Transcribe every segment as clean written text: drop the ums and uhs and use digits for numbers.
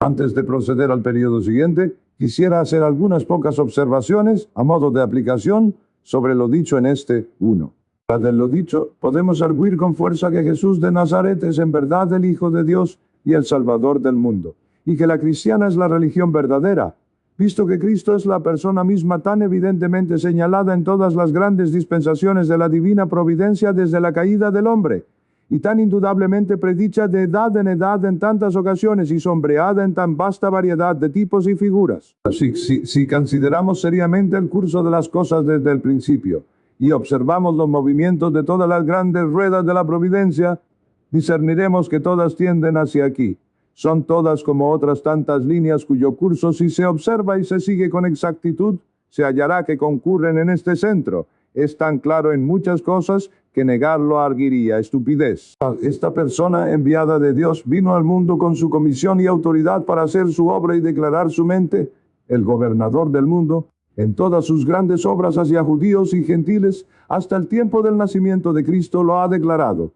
Antes de proceder al periodo siguiente, quisiera hacer algunas pocas observaciones a modo de aplicación sobre lo dicho en este 1. De lo dicho, podemos arguir con fuerza que Jesús de Nazaret es en verdad el Hijo de Dios y el Salvador del mundo, y que la cristiana es la religión verdadera, visto que Cristo es la persona misma tan evidentemente señalada en todas las grandes dispensaciones de la divina providencia desde la caída del hombre, y tan indudablemente predicha de edad en tantas ocasiones y sombreada en tan vasta variedad de tipos y figuras. Si consideramos seriamente el curso de las cosas desde el principio, y observamos los movimientos de todas las grandes ruedas de la providencia, discerniremos que todas tienden hacia aquí. Son todas como otras tantas líneas cuyo curso, si se observa y se sigue con exactitud, se hallará que concurren en este centro. Es tan claro en muchas cosas que negarlo arguiría estupidez. Esta persona enviada de Dios vino al mundo con su comisión y autoridad para hacer su obra y declarar su mente, el gobernador del mundo, en todas sus grandes obras hacia judíos y gentiles, hasta el tiempo del nacimiento de Cristo lo ha declarado.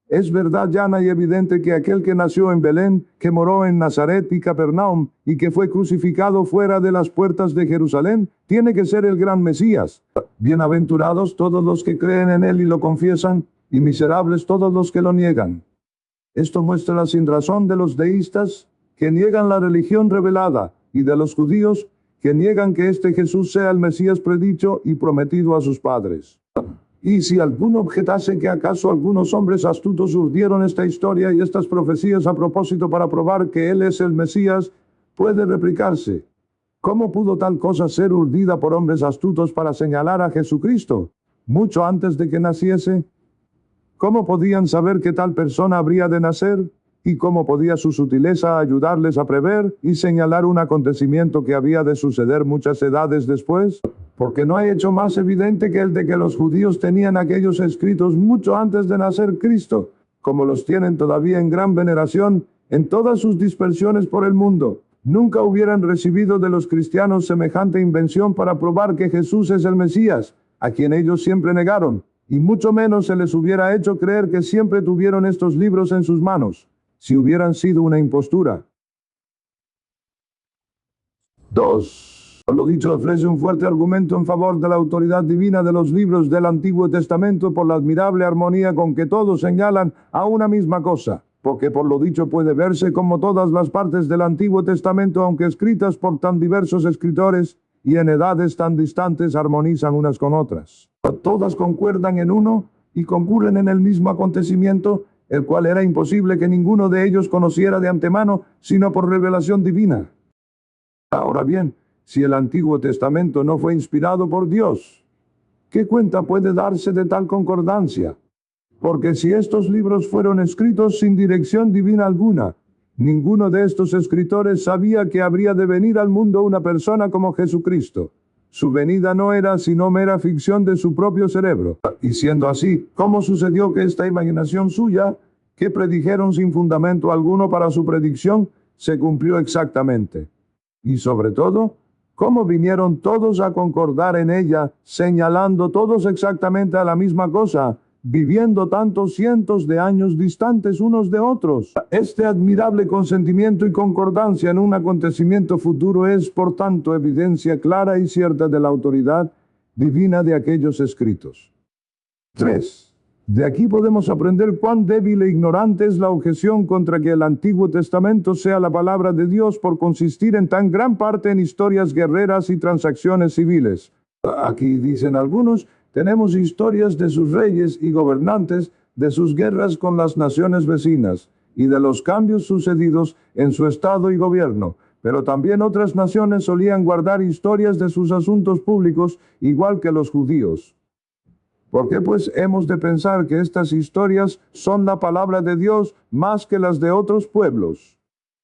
Es verdad llana y evidente que aquel que nació en Belén, que moró en Nazaret y Capernaum, y que fue crucificado fuera de las puertas de Jerusalén, tiene que ser el gran Mesías. Bienaventurados todos los que creen en él y lo confiesan, y miserables todos los que lo niegan. Esto muestra la sinrazón de los deístas, que niegan la religión revelada, y de los judíos, que niegan que este Jesús sea el Mesías predicho y prometido a sus padres. Y si alguno objetase que acaso algunos hombres astutos urdieron esta historia y estas profecías a propósito para probar que él es el Mesías, puede replicarse: ¿cómo pudo tal cosa ser urdida por hombres astutos para señalar a Jesucristo, mucho antes de que naciese? ¿Cómo podían saber que tal persona habría de nacer? ¿Y cómo podía su sutileza ayudarles a prever y señalar un acontecimiento que había de suceder muchas edades después? Porque no hay hecho más evidente que el de que los judíos tenían aquellos escritos mucho antes de nacer Cristo, como los tienen todavía en gran veneración en todas sus dispersiones por el mundo. Nunca hubieran recibido de los cristianos semejante invención para probar que Jesús es el Mesías, a quien ellos siempre negaron, y mucho menos se les hubiera hecho creer que siempre tuvieron estos libros en sus manos, si hubieran sido una impostura. 2. Lo dicho ofrece un fuerte argumento en favor de la autoridad divina de los libros del Antiguo Testamento por la admirable armonía con que todos señalan a una misma cosa, porque por lo dicho puede verse como todas las partes del Antiguo Testamento, aunque escritas por tan diversos escritores y en edades tan distantes, armonizan unas con otras. Todas concuerdan en uno y concurren en el mismo acontecimiento, el cual era imposible que ninguno de ellos conociera de antemano, sino por revelación divina. Ahora bien, si el Antiguo Testamento no fue inspirado por Dios, ¿qué cuenta puede darse de tal concordancia? Porque si estos libros fueron escritos sin dirección divina alguna, ninguno de estos escritores sabía que habría de venir al mundo una persona como Jesucristo. Su venida no era sino mera ficción de su propio cerebro. Y siendo así, ¿cómo sucedió que esta imaginación suya, que predijeron sin fundamento alguno para su predicción, se cumplió exactamente? Y sobre todo, ¿cómo vinieron todos a concordar en ella, señalando todos exactamente a la misma cosa, viviendo tantos cientos de años distantes unos de otros? Este admirable consentimiento y concordancia en un acontecimiento futuro es, por tanto, evidencia clara y cierta de la autoridad divina de aquellos escritos. 3. De aquí podemos aprender cuán débil e ignorante es la objeción contra que el Antiguo Testamento sea la palabra de Dios por consistir en tan gran parte en historias guerreras y transacciones civiles. Aquí, dicen algunos, tenemos historias de sus reyes y gobernantes, de sus guerras con las naciones vecinas, y de los cambios sucedidos en su estado y gobierno. Pero también otras naciones solían guardar historias de sus asuntos públicos, igual que los judíos. ¿Por qué pues hemos de pensar que estas historias son la palabra de Dios más que las de otros pueblos?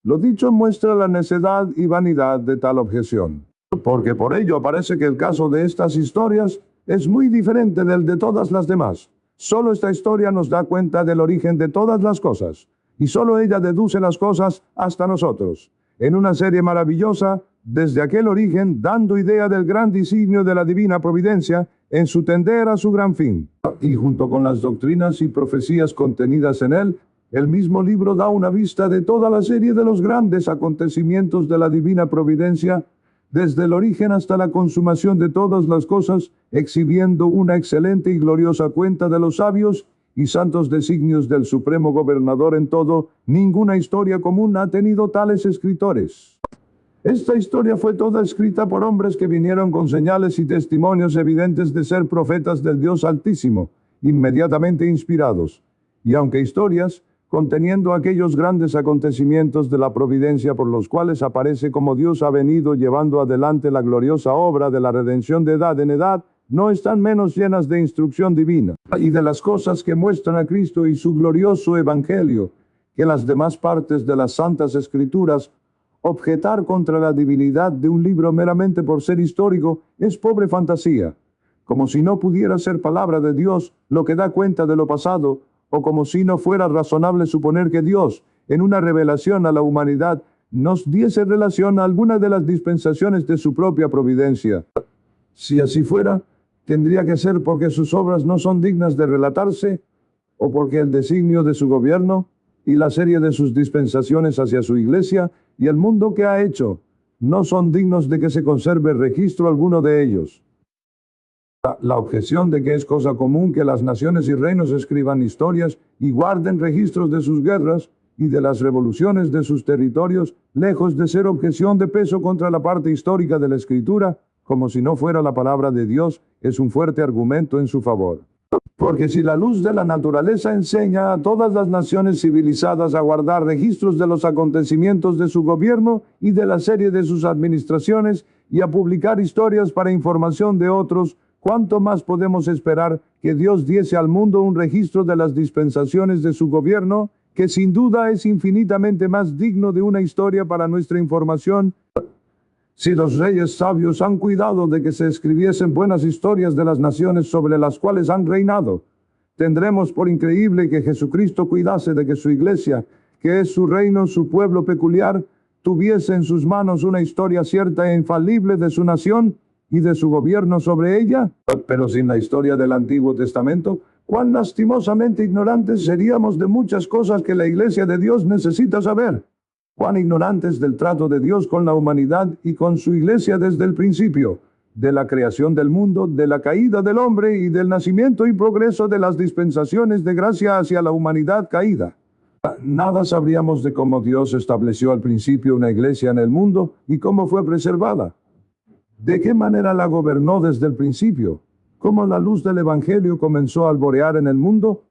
Lo dicho muestra la necedad y vanidad de tal objeción, porque por ello parece que el caso de estas historias es muy diferente del de todas las demás. Solo esta historia nos da cuenta del origen de todas las cosas, y solo ella deduce las cosas hasta nosotros, en una serie maravillosa, desde aquel origen, dando idea del gran designio de la divina providencia en su tender a su gran fin. Y junto con las doctrinas y profecías contenidas en él, El mismo libro da una vista de toda la serie de los grandes acontecimientos de la divina providencia, desde el origen hasta la consumación de todas las cosas, exhibiendo una excelente y gloriosa cuenta de los sabios y santos designios del Supremo Gobernador en todo. Ninguna historia común ha tenido tales escritores. Esta historia fue toda escrita por hombres que vinieron con señales y testimonios evidentes de ser profetas del Dios Altísimo, inmediatamente inspirados. Y aunque historias, conteniendo aquellos grandes acontecimientos de la providencia por los cuales aparece como Dios ha venido llevando adelante la gloriosa obra de la redención de edad en edad, no están menos llenas de instrucción divina y de las cosas que muestran a Cristo y su glorioso evangelio, que en las demás partes de las Santas Escrituras. Objetar contra la divinidad de un libro meramente por ser histórico es pobre fantasía, como si no pudiera ser palabra de Dios lo que da cuenta de lo pasado, o como si no fuera razonable suponer que Dios, en una revelación a la humanidad, nos diese relación a alguna de las dispensaciones de su propia providencia. Si así fuera, tendría que ser porque sus obras no son dignas de relatarse, o porque el designio de su gobierno y la serie de sus dispensaciones hacia su iglesia y el mundo que ha hecho no son dignos de que se conserve registro alguno de ellos. La objeción de que es cosa común que las naciones y reinos escriban historias y guarden registros de sus guerras y de las revoluciones de sus territorios, lejos de ser objeción de peso contra la parte histórica de la Escritura, como si no fuera la palabra de Dios, es un fuerte argumento en su favor. Porque si la luz de la naturaleza enseña a todas las naciones civilizadas a guardar registros de los acontecimientos de su gobierno y de la serie de sus administraciones y a publicar historias para información de otros, ¿cuánto más podemos esperar que Dios diese al mundo un registro de las dispensaciones de su gobierno, que sin duda es infinitamente más digno de una historia para nuestra información? Si los reyes sabios han cuidado de que se escribiesen buenas historias de las naciones sobre las cuales han reinado, tendremos por increíble que Jesucristo cuidase de que su iglesia, que es su reino, su pueblo peculiar, tuviese en sus manos una historia cierta e infalible de su nación y de su gobierno sobre ella. Pero sin la historia del Antiguo Testamento, cuán lastimosamente ignorantes seríamos de muchas cosas que la iglesia de Dios necesita saber. Cuán ignorantes del trato de Dios con la humanidad y con su iglesia desde el principio, de la creación del mundo, de la caída del hombre y del nacimiento y progreso de las dispensaciones de gracia hacia la humanidad caída. Nada sabríamos de cómo Dios estableció al principio una iglesia en el mundo y cómo fue preservada. ¿De qué manera la gobernó desde el principio? ¿Cómo la luz del Evangelio comenzó a alborear en el mundo?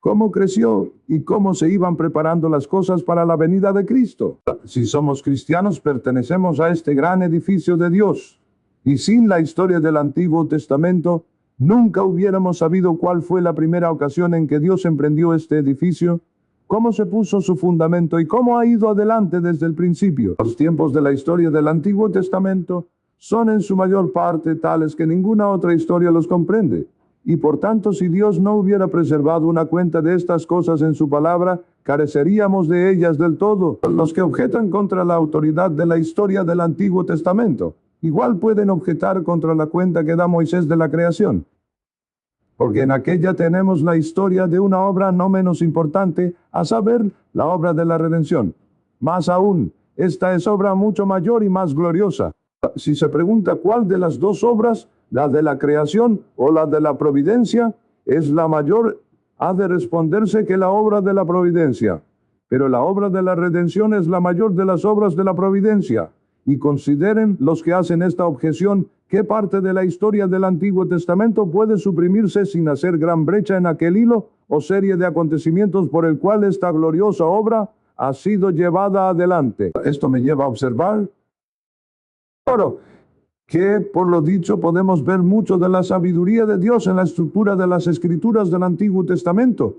¿Cómo creció y cómo se iban preparando las cosas para la venida de Cristo? Si somos cristianos, pertenecemos a este gran edificio de Dios. Y sin la historia del Antiguo Testamento, nunca hubiéramos sabido cuál fue la primera ocasión en que Dios emprendió este edificio, cómo se puso su fundamento y cómo ha ido adelante desde el principio. Los tiempos de la historia del Antiguo Testamento son en su mayor parte tales que ninguna otra historia los comprende. Y por tanto, si Dios no hubiera preservado una cuenta de estas cosas en su palabra, careceríamos de ellas del todo. Los que objetan contra la autoridad de la historia del Antiguo Testamento, igual pueden objetar contra la cuenta que da Moisés de la creación. Porque en aquella tenemos la historia de una obra no menos importante, a saber, la obra de la redención. Más aún, esta es obra mucho mayor y más gloriosa. Si se pregunta cuál de las dos obras, la de la creación o la de la providencia, es la mayor, ha de responderse que la obra de la providencia. Pero la obra de la redención es la mayor de las obras de la providencia. Y consideren los que hacen esta objeción qué parte de la historia del Antiguo Testamento puede suprimirse sin hacer gran brecha en aquel hilo o serie de acontecimientos por el cual esta gloriosa obra ha sido llevada adelante. Esto me lleva a observar que por lo dicho podemos ver mucho de la sabiduría de Dios en la estructura de las escrituras del Antiguo Testamento.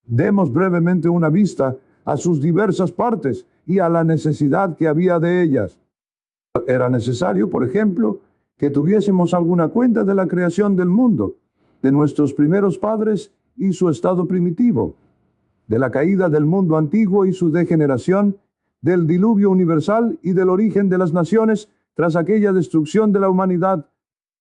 Demos brevemente una vista a sus diversas partes y a la necesidad que había de ellas. Era necesario, por ejemplo, que tuviésemos alguna cuenta de la creación del mundo, de nuestros primeros padres y su estado primitivo, de la caída del mundo antiguo y su degeneración, del diluvio universal y del origen de las naciones tras aquella destrucción de la humanidad.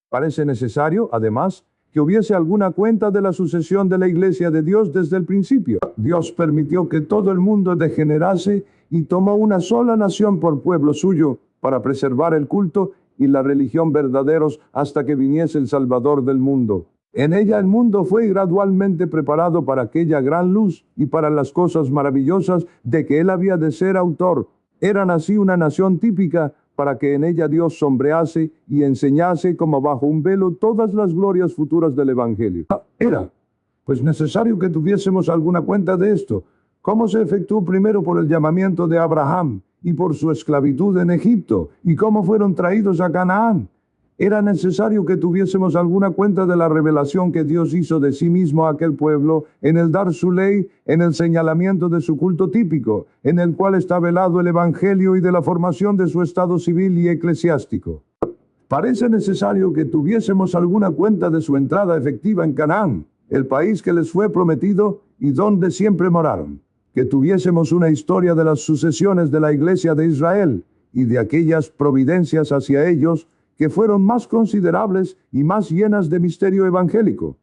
Parece necesario, además, que hubiese alguna cuenta de la sucesión de la iglesia de Dios desde el principio. Dios permitió que todo el mundo degenerase y tomó una sola nación por pueblo suyo para preservar el culto y la religión verdaderos hasta que viniese el Salvador del mundo. En ella el mundo fue gradualmente preparado para aquella gran luz y para las cosas maravillosas de que él había de ser autor. Eran así una nación típica para que en ella Dios sombrease y enseñase como bajo un velo todas las glorias futuras del Evangelio. Era, pues, necesario que tuviésemos alguna cuenta de esto. ¿Cómo se efectuó primero por el llamamiento de Abraham y por su esclavitud en Egipto? ¿Y cómo fueron traídos a Canaán? Era necesario que tuviésemos alguna cuenta de la revelación que Dios hizo de sí mismo a aquel pueblo en el dar su ley, en el señalamiento de su culto típico, en el cual está velado el Evangelio y de la formación de su estado civil y eclesiástico. Parece necesario que tuviésemos alguna cuenta de su entrada efectiva en Canaán, el país que les fue prometido y donde siempre moraron. Que tuviésemos una historia de las sucesiones de la iglesia de Israel y de aquellas providencias hacia ellos que fueron más considerables y más llenas de misterio evangélico.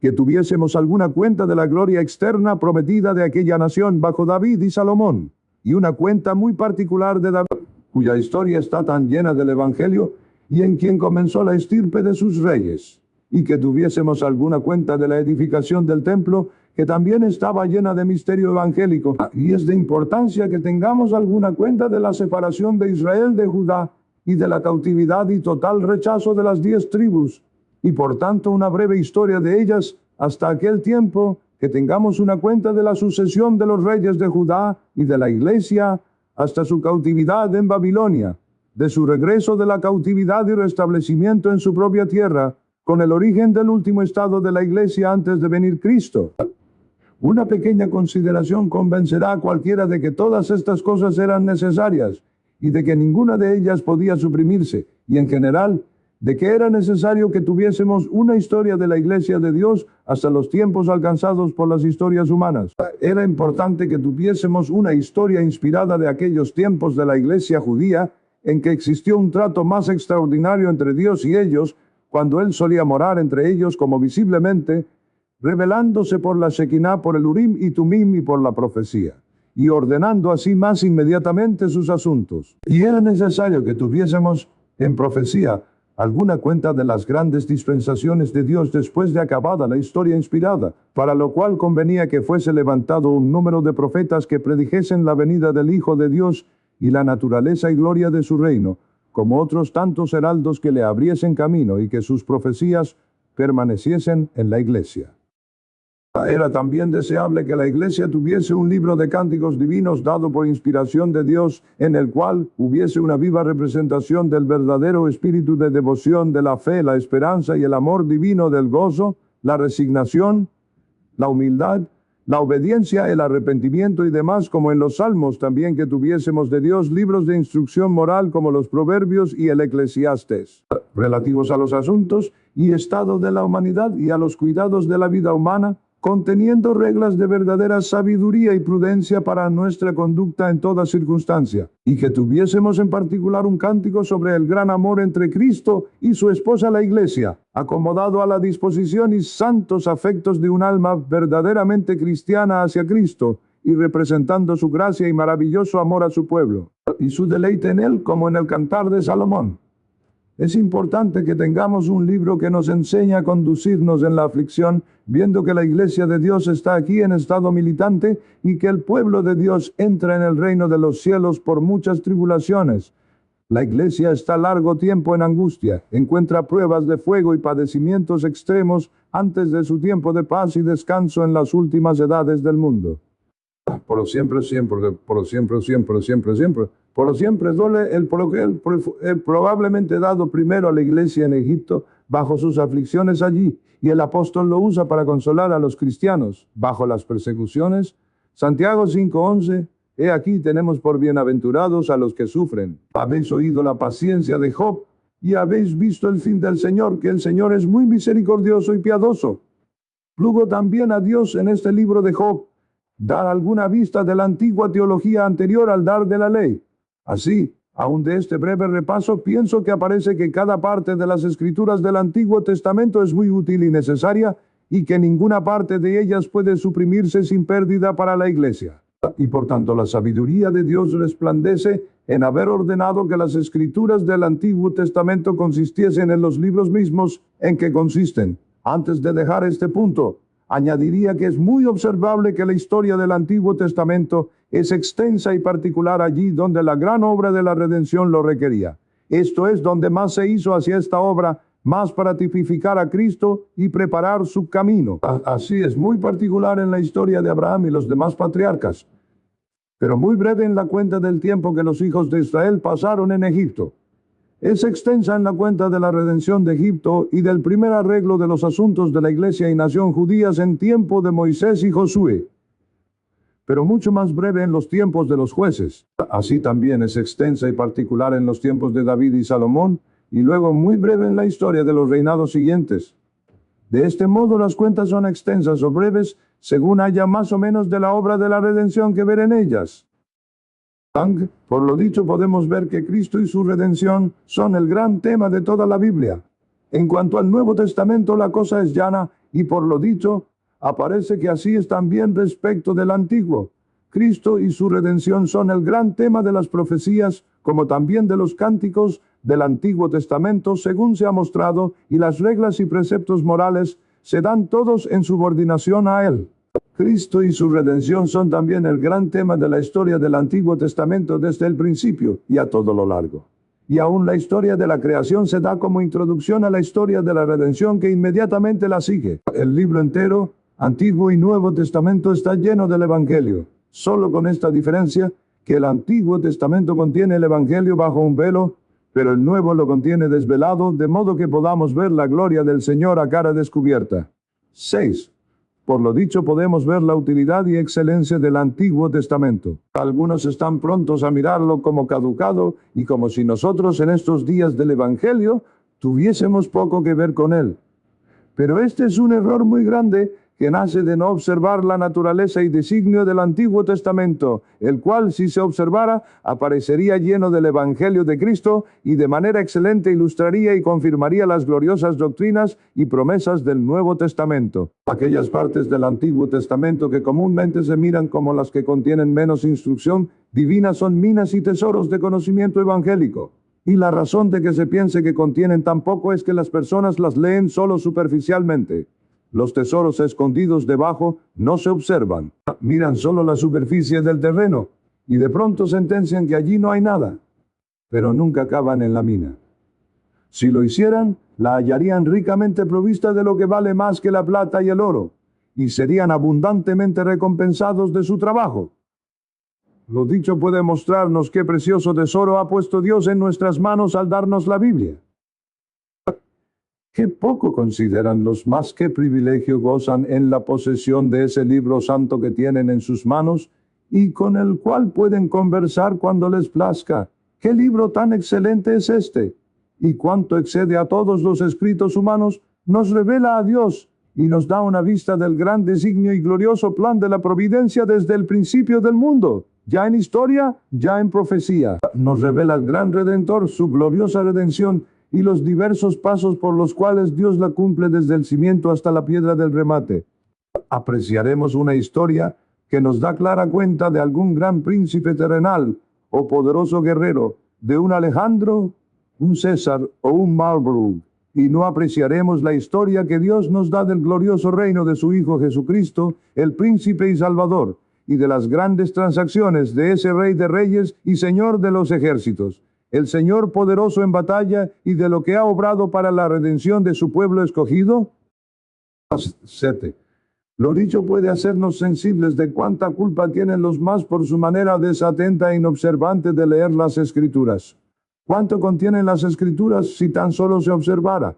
Que tuviésemos alguna cuenta de la gloria externa prometida de aquella nación bajo David y Salomón, y una cuenta muy particular de David, cuya historia está tan llena del evangelio y en quien comenzó la estirpe de sus reyes. Y que tuviésemos alguna cuenta de la edificación del templo, que también estaba llena de misterio evangélico. Y es de importancia que tengamos alguna cuenta de la separación de Israel de Judá y de la cautividad y total rechazo de las 10 tribus, y por tanto una breve historia de ellas hasta aquel tiempo, que tengamos una cuenta de la sucesión de los reyes de Judá y de la iglesia hasta su cautividad en Babilonia, de su regreso de la cautividad y restablecimiento en su propia tierra, con el origen del último estado de la iglesia antes de venir Cristo. Una pequeña consideración convencerá a cualquiera de que todas estas cosas eran necesarias y de que ninguna de ellas podía suprimirse, y en general, de que era necesario que tuviésemos una historia de la iglesia de Dios hasta los tiempos alcanzados por las historias humanas. Era importante que tuviésemos una historia inspirada de aquellos tiempos de la iglesia judía en que existió un trato más extraordinario entre Dios y ellos, cuando Él solía morar entre ellos como visiblemente, revelándose por la Shekinah, por el Urim y Tumim y por la profecía, y ordenando así más inmediatamente sus asuntos. Y era necesario que tuviésemos en profecía alguna cuenta de las grandes dispensaciones de Dios después de acabada la historia inspirada, para lo cual convenía que fuese levantado un número de profetas que predijesen la venida del Hijo de Dios y la naturaleza y gloria de su reino, como otros tantos heraldos que le abriesen camino y que sus profecías permaneciesen en la iglesia. Era también deseable que la iglesia tuviese un libro de cánticos divinos dado por inspiración de Dios, en el cual hubiese una viva representación del verdadero espíritu de devoción, de la fe, la esperanza y el amor divino, del gozo, la resignación, la humildad, la obediencia, el arrepentimiento y demás, como en los Salmos. También que tuviésemos de Dios libros de instrucción moral como los Proverbios y el Eclesiastés, relativos a los asuntos y estado de la humanidad y a los cuidados de la vida humana, conteniendo reglas de verdadera sabiduría y prudencia para nuestra conducta en toda circunstancia, y que tuviésemos en particular un cántico sobre el gran amor entre Cristo y su esposa la Iglesia, acomodado a la disposición y santos afectos de un alma verdaderamente cristiana hacia Cristo, y representando su gracia y maravilloso amor a su pueblo, y su deleite en él, como en el Cantar de Salomón. Es importante que tengamos un libro que nos enseñe a conducirnos en la aflicción, viendo que la iglesia de Dios está aquí en estado militante y que el pueblo de Dios entra en el reino de los cielos por muchas tribulaciones. La iglesia está largo tiempo en angustia, encuentra pruebas de fuego y padecimientos extremos antes de su tiempo de paz y descanso en las últimas edades del mundo. Por siempre duele el probablemente dado primero a la iglesia en Egipto bajo sus aflicciones allí, y el apóstol lo usa para consolar a los cristianos bajo las persecuciones. Santiago 5:11, he aquí tenemos por bienaventurados a los que sufren. Habéis oído la paciencia de Job y habéis visto el fin del Señor, que el Señor es muy misericordioso y piadoso. Plugo también a Dios en este libro de Job dar alguna vista de la antigua teología anterior al dar de la ley. Así, Aún de este breve repaso, pienso que aparece que cada parte de las escrituras del Antiguo Testamento es muy útil y necesaria, y que ninguna parte de ellas puede suprimirse sin pérdida para la Iglesia. Y por tanto la sabiduría de Dios resplandece en haber ordenado que las escrituras del Antiguo Testamento consistiesen en los libros mismos en que consisten. Antes de dejar este punto, añadiría que es muy observable que la historia del Antiguo Testamento es extensa y particular allí donde la gran obra de la redención lo requería. Esto es donde más se hizo hacia esta obra, más para tipificar a Cristo y preparar su camino. Así es muy particular en la historia de Abraham y los demás patriarcas, pero muy breve en la cuenta del tiempo que los hijos de Israel pasaron en Egipto. Es extensa en la cuenta de la redención de Egipto y del primer arreglo de los asuntos de la iglesia y nación judías en tiempo de Moisés y Josué, pero mucho más breve en los tiempos de los jueces. Así también es extensa y particular en los tiempos de David y Salomón, y luego muy breve en la historia de los reinados siguientes. De este modo las cuentas son extensas o breves, según haya más o menos de la obra de la redención que ver en ellas. Por lo dicho podemos ver que Cristo y su redención son el gran tema de toda la Biblia. En cuanto al Nuevo Testamento la cosa es llana, y por lo dicho, aparece que así es también respecto del Antiguo. Cristo y su redención son el gran tema de las profecías, como también de los cánticos del Antiguo Testamento, según se ha mostrado, y las reglas y preceptos morales se dan todos en subordinación a Él. Cristo y su redención son también el gran tema de la historia del Antiguo Testamento desde el principio y a todo lo largo. Y aún la historia de la creación se da como introducción a la historia de la redención que inmediatamente la sigue. El libro entero, Antiguo y Nuevo Testamento, está lleno del Evangelio, solo con esta diferencia, que el Antiguo Testamento contiene el Evangelio bajo un velo, pero el Nuevo lo contiene desvelado, de modo que podamos ver la gloria del Señor a cara descubierta. 6. Por lo dicho podemos ver la utilidad y excelencia del Antiguo Testamento. Algunos están prontos a mirarlo como caducado y como si nosotros en estos días del Evangelio tuviésemos poco que ver con él. Pero este es un error muy grande que nace de no observar la naturaleza y designio del Antiguo Testamento, el cual, si se observara, aparecería lleno del Evangelio de Cristo y de manera excelente ilustraría y confirmaría las gloriosas doctrinas y promesas del Nuevo Testamento. Aquellas partes del Antiguo Testamento que comúnmente se miran como las que contienen menos instrucción divina son minas y tesoros de conocimiento evangélico. Y la razón de que se piense que contienen tan poco es que las personas las leen solo superficialmente. Los tesoros escondidos debajo no se observan. Miran solo la superficie del terreno y de pronto sentencian que allí no hay nada, pero nunca acaban en la mina. Si lo hicieran, la hallarían ricamente provista de lo que vale más que la plata y el oro, y serían abundantemente recompensados de su trabajo. Lo dicho puede mostrarnos qué precioso tesoro ha puesto Dios en nuestras manos al darnos la Biblia. Qué poco consideran los más qué privilegio gozan en la posesión de ese libro santo que tienen en sus manos y con el cual pueden conversar cuando les plazca. ¿Qué libro tan excelente es este? Y cuánto excede a todos los escritos humanos, nos revela a Dios y nos da una vista del gran designio y glorioso plan de la providencia desde el principio del mundo, ya en historia, ya en profecía. Nos revela el gran Redentor, su gloriosa redención, y los diversos pasos por los cuales Dios la cumple desde el cimiento hasta la piedra del remate. Apreciaremos una historia que nos da clara cuenta de algún gran príncipe terrenal o poderoso guerrero, de un Alejandro, un César o un Marlborough, y no apreciaremos la historia que Dios nos da del glorioso reino de su Hijo Jesucristo, el príncipe y salvador, y de las grandes transacciones de ese Rey de Reyes y Señor de los ejércitos, el Señor poderoso en batalla y de lo que ha obrado para la redención de su pueblo escogido. 7. Lo dicho puede hacernos sensibles de cuánta culpa tienen los más por su manera desatenta e inobservante de leer las Escrituras. ¿Cuánto contienen las Escrituras si tan solo se observara?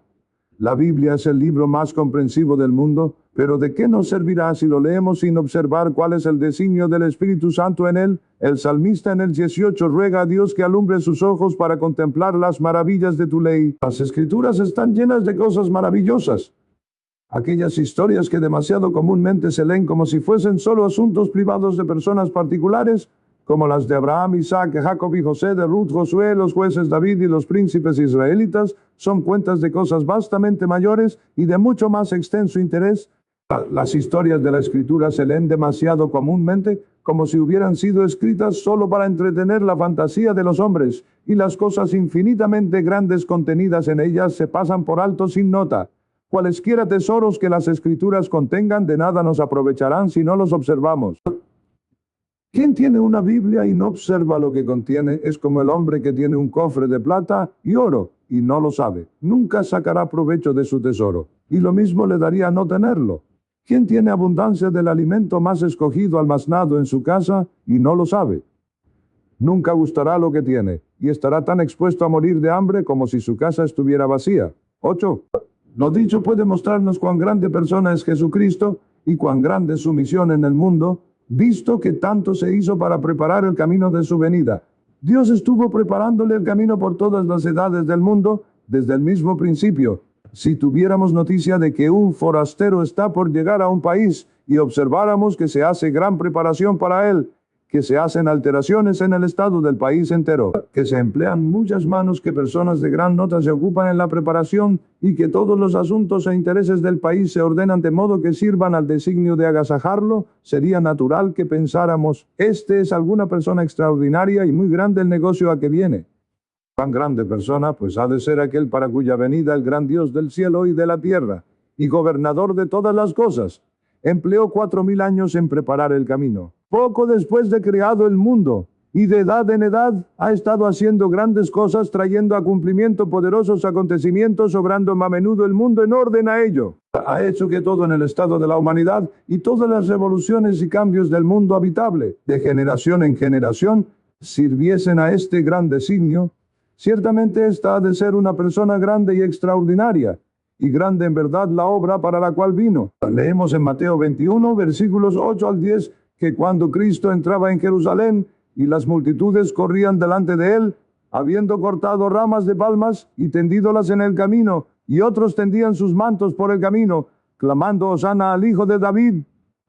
La Biblia es el libro más comprensivo del mundo, pero ¿de qué nos servirá si lo leemos sin observar cuál es el designio del Espíritu Santo en él? El salmista en el 18 ruega a Dios que alumbre sus ojos para contemplar las maravillas de tu ley. Las Escrituras están llenas de cosas maravillosas. Aquellas historias que demasiado comúnmente se leen como si fuesen solo asuntos privados de personas particulares, como las de Abraham, Isaac, Jacob y José, de Ruth, Josué, los jueces David y los príncipes israelitas, son cuentas de cosas vastamente mayores y de mucho más extenso interés. Las historias de la Escritura se leen demasiado comúnmente, como si hubieran sido escritas solo para entretener la fantasía de los hombres, y las cosas infinitamente grandes contenidas en ellas se pasan por alto sin nota. Cualesquiera tesoros que las Escrituras contengan de nada nos aprovecharán si no los observamos. Quien tiene una Biblia y no observa lo que contiene es como el hombre que tiene un cofre de plata y oro y no lo sabe. Nunca sacará provecho de su tesoro, y lo mismo le daría no tenerlo. Quien tiene abundancia del alimento más escogido almacenado en su casa y no lo sabe, nunca gustará lo que tiene, y estará tan expuesto a morir de hambre como si su casa estuviera vacía. 8. Lo dicho puede mostrarnos cuán grande persona es Jesucristo y cuán grande es su misión en el mundo, visto que tanto se hizo para preparar el camino de su venida. Dios estuvo preparándole el camino por todas las edades del mundo desde el mismo principio. Si tuviéramos noticia de que un forastero está por llegar a un país y observáramos que se hace gran preparación para él, que se hacen alteraciones en el estado del país entero, que se emplean muchas manos, que personas de gran nota se ocupan en la preparación y que todos los asuntos e intereses del país se ordenan de modo que sirvan al designio de agasajarlo, sería natural que pensáramos, este es alguna persona extraordinaria y muy grande el negocio a que viene. Tan grande persona, pues ha de ser aquel para cuya venida el gran Dios del cielo y de la tierra, y gobernador de todas las cosas, empleó 4000 años en preparar el camino. Poco después de creado el mundo, y de edad en edad, ha estado haciendo grandes cosas, trayendo a cumplimiento poderosos acontecimientos, obrando a menudo el mundo en orden a ello. Ha hecho que todo en el estado de la humanidad y todas las revoluciones y cambios del mundo habitable, de generación en generación, sirviesen a este gran designio. Ciertamente esta ha de ser una persona grande y extraordinaria, y grande en verdad la obra para la cual vino. Leemos en Mateo 21, versículos 8 al 10, que cuando Cristo entraba en Jerusalén y las multitudes corrían delante de él, habiendo cortado ramas de palmas y tendídolas en el camino, y otros tendían sus mantos por el camino, clamando Hosana al Hijo de David,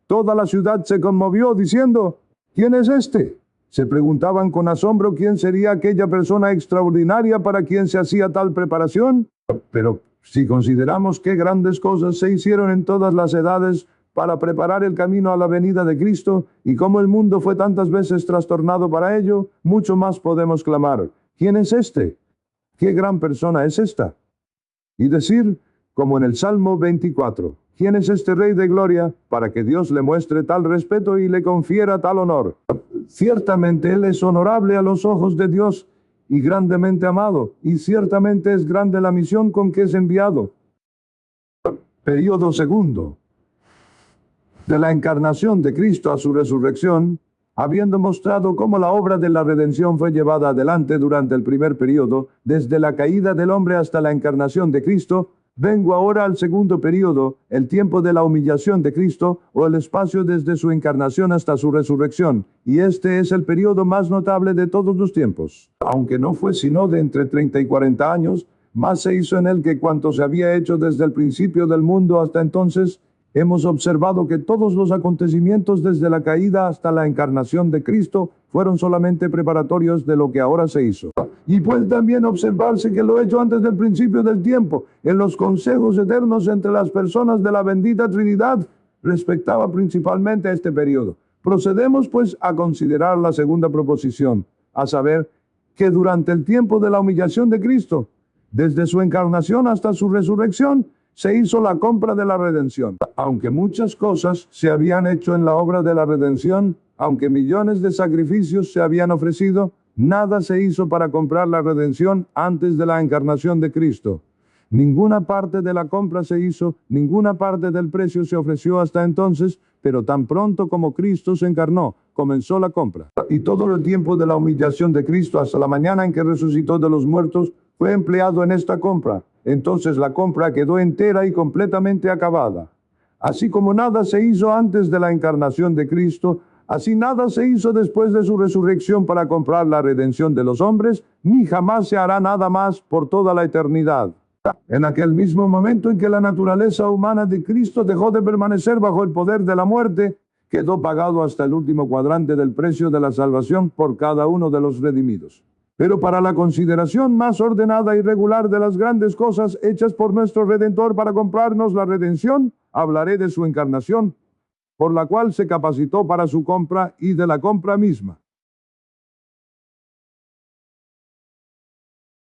toda la ciudad se conmovió diciendo, ¿quién es este? Se preguntaban con asombro quién sería aquella persona extraordinaria para quien se hacía tal preparación. Pero si consideramos qué grandes cosas se hicieron en todas las edades para preparar el camino a la venida de Cristo, y cómo el mundo fue tantas veces trastornado para ello, mucho más podemos clamar, ¿quién es este? ¿Qué gran persona es esta? Y decir, como en el Salmo 24, ¿quién es este Rey de Gloria para que Dios le muestre tal respeto y le confiera tal honor? Ciertamente Él es honorable a los ojos de Dios y grandemente amado, y ciertamente es grande la misión con que es enviado. Período segundo. De la encarnación de Cristo a su resurrección, habiendo mostrado cómo la obra de la redención fue llevada adelante durante el primer período, desde la caída del hombre hasta la encarnación de Cristo, vengo ahora al segundo período, el tiempo de la humillación de Cristo, o el espacio desde su encarnación hasta su resurrección, y este es el período más notable de todos los tiempos. Aunque no fue sino de entre 30 y 40 años, más se hizo en él que cuanto se había hecho desde el principio del mundo hasta entonces. Hemos observado que todos los acontecimientos desde la caída hasta la encarnación de Cristo fueron solamente preparatorios de lo que ahora se hizo. Y puede también observarse que lo hecho antes del principio del tiempo, en los consejos eternos entre las personas de la bendita Trinidad, respectaba principalmente a este periodo. Procedemos pues a considerar la segunda proposición, a saber, que durante el tiempo de la humillación de Cristo, desde su encarnación hasta su resurrección, se hizo la compra de la redención. Aunque muchas cosas se habían hecho en la obra de la redención, aunque millones de sacrificios se habían ofrecido, nada se hizo para comprar la redención antes de la encarnación de Cristo. Ninguna parte de la compra se hizo, ninguna parte del precio se ofreció hasta entonces, pero tan pronto como Cristo se encarnó, comenzó la compra. Y todo el tiempo de la humillación de Cristo hasta la mañana en que resucitó de los muertos fue empleado en esta compra. Entonces la compra quedó entera y completamente acabada. Así como nada se hizo antes de la encarnación de Cristo, así nada se hizo después de su resurrección para comprar la redención de los hombres, ni jamás se hará nada más por toda la eternidad. En aquel mismo momento en que la naturaleza humana de Cristo dejó de permanecer bajo el poder de la muerte, quedó pagado hasta el último cuadrante del precio de la salvación por cada uno de los redimidos. Pero para la consideración más ordenada y regular de las grandes cosas hechas por nuestro Redentor para comprarnos la redención, hablaré de su encarnación, por la cual se capacitó para su compra y de la compra misma.